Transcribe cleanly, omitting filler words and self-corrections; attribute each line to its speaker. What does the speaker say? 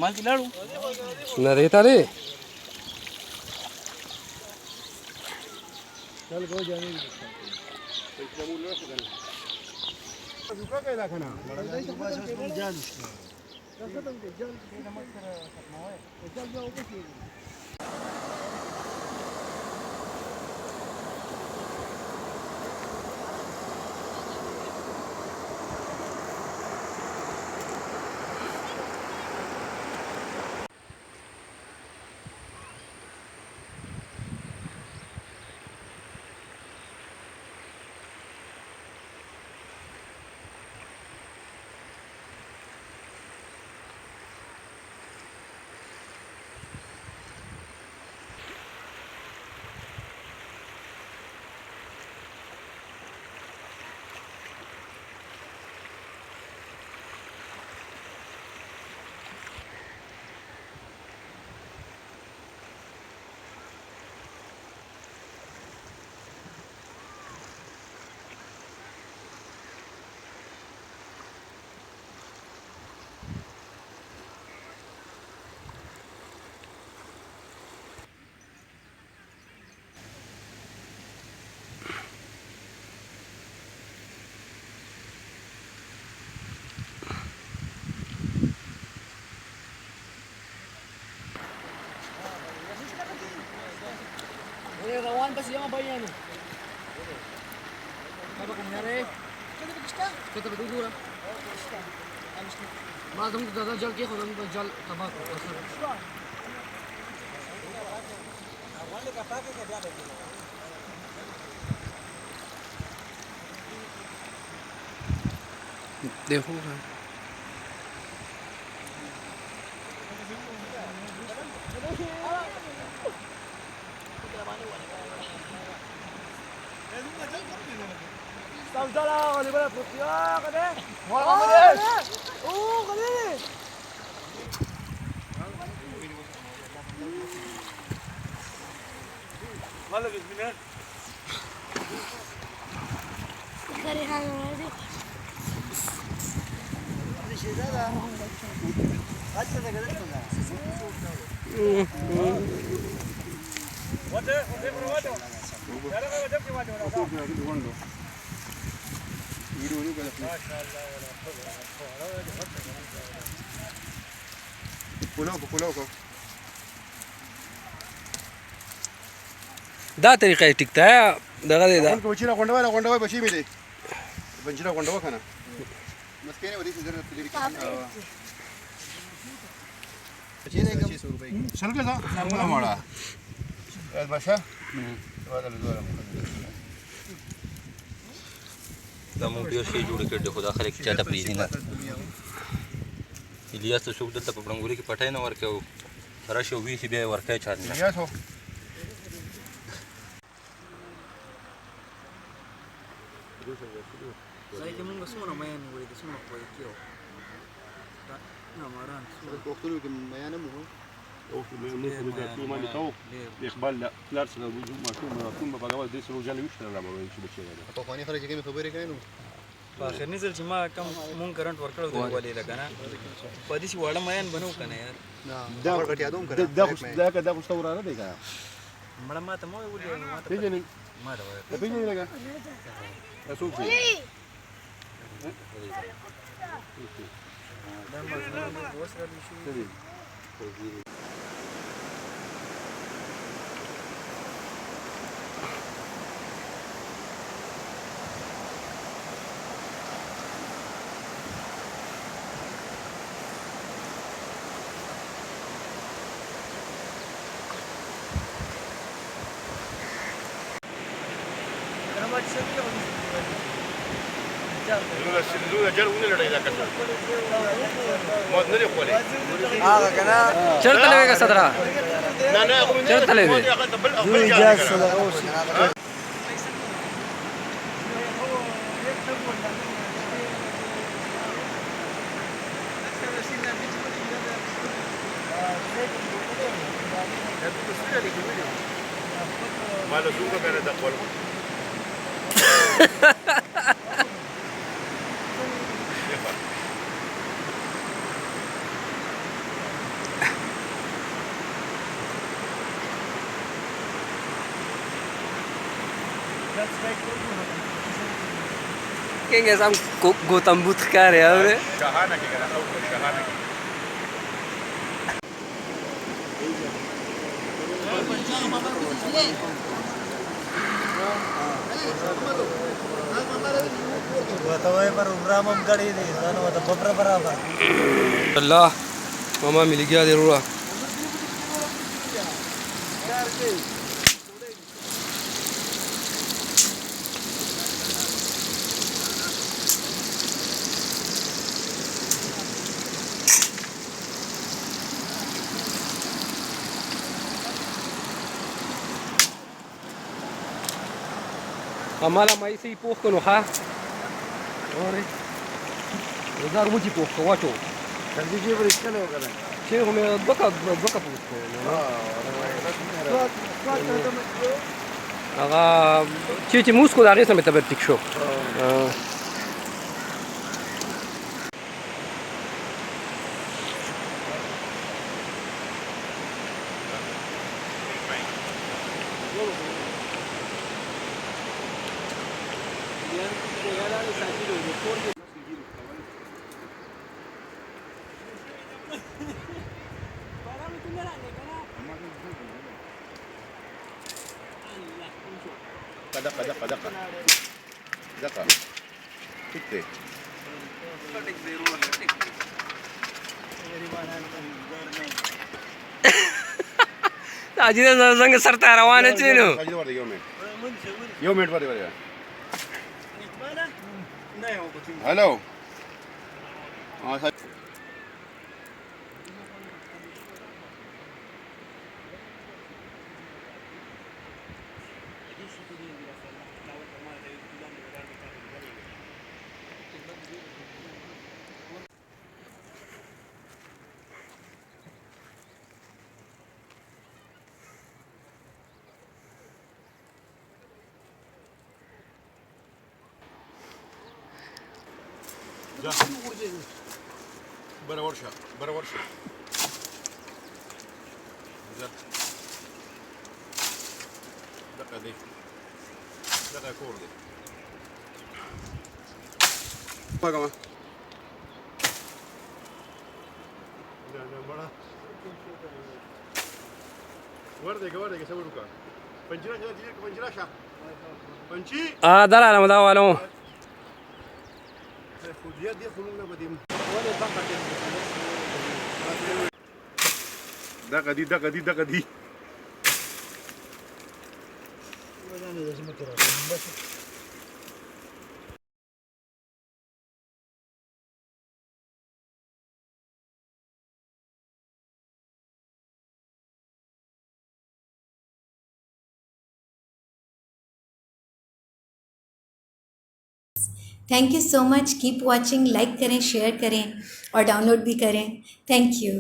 Speaker 1: માલથી લાડું
Speaker 2: ના રહેતા રે
Speaker 3: ચાલ ગો જાની પૈસા મૂળ લો સગન દુકા કઈ રાખના જાન કસમ કે જાન નમક સપના હોય ચાલ જાઓ પછી Rawan pa siya mabayan. Apa kanyari? Kita berdua. मालूम तो ज़्यादा जल के खुदा में जल तबाह कर
Speaker 2: देखो
Speaker 3: Saudara, di mana putih? Ah, kade. Mau kade. Oh, kade. Malah bismillah.
Speaker 4: Dari hang lagi.
Speaker 3: Ada sih dah. Aja dah kade tu dah. Water, water. Kalau kau jumpa water. Pulao
Speaker 2: دا طریقه ټیکتا دغه دی دا
Speaker 3: کو بچینا غونډه بچی می دی بچینا غونډه وکنه مسکینه ودی سره تلری بچینا 600 روپے شلګه دا ماړه باشا واده لزوره
Speaker 1: دا مونږ ډیر شي جوړ کړل خو دا خلک چاته پریږدي نه الیاس ته څوک دلته په پړنګوري کې پټای نه ورکوي راشي او ویښي بیا یې ورکوي چاته نه
Speaker 3: الیاس هو
Speaker 5: Saya cuma nggak main gue itu semua kue kio. Namaran.
Speaker 3: وقتلو کې میانه مو
Speaker 6: او ممكن اذا في مالي تو يقبل لا لارس ما شو ما بغاوي دي سرو جالي وش لا بغاوي شو بشي هذا
Speaker 3: په خواني خلک کې خبرې کوي نو
Speaker 5: په اخر نزل چې ما کم مونږ کرنٹ ورکړو دی ولې لګنه په دې چې وړه مېن بنو کنه یار
Speaker 3: دا ورګټ یادوم کړه
Speaker 6: دا خو ستوره نه دی کنه
Speaker 5: مړه ما ته مو ویل ما ته
Speaker 6: پیژنې
Speaker 5: ما دا وایي
Speaker 6: پیژنې لګا تاسو څه
Speaker 5: دا ما زموږ وسره دي شي
Speaker 3: لولا جل ولا لا كذا ما ادري قولي
Speaker 5: هذا كنا
Speaker 2: چرته لويګه صدرا
Speaker 3: لا
Speaker 2: چرته لوي
Speaker 3: جاز ما له سوق كان دخل
Speaker 2: Kenge sam Gautam Buddh ka रहे हैं अरे
Speaker 6: शहाना के करा शहाना के
Speaker 2: Allah mama मिल गया जरूर Amala mai sai poco no ha ore dar muji poco wacho
Speaker 3: सर्दी पर इसका नहीं होगा ना
Speaker 2: che come doka poco aga ci musco da resa meta vertic show
Speaker 6: دقة كتة
Speaker 2: Ajida zang sarta rawane chino
Speaker 6: يومين بري بري هلو برا ورشة برا ورشة دقة دي دقة كور دي ما كمان بڑا ورده que seguro ka पंचीरा चला दिए पंचीरा शा पंची
Speaker 2: dala la madawalo
Speaker 6: خديات دي خلونا بديم دقة دي دقة دي دقة دي
Speaker 7: thank you so much keep watching like करें शेयर करें और डाउनलोड भी करें थैंक यू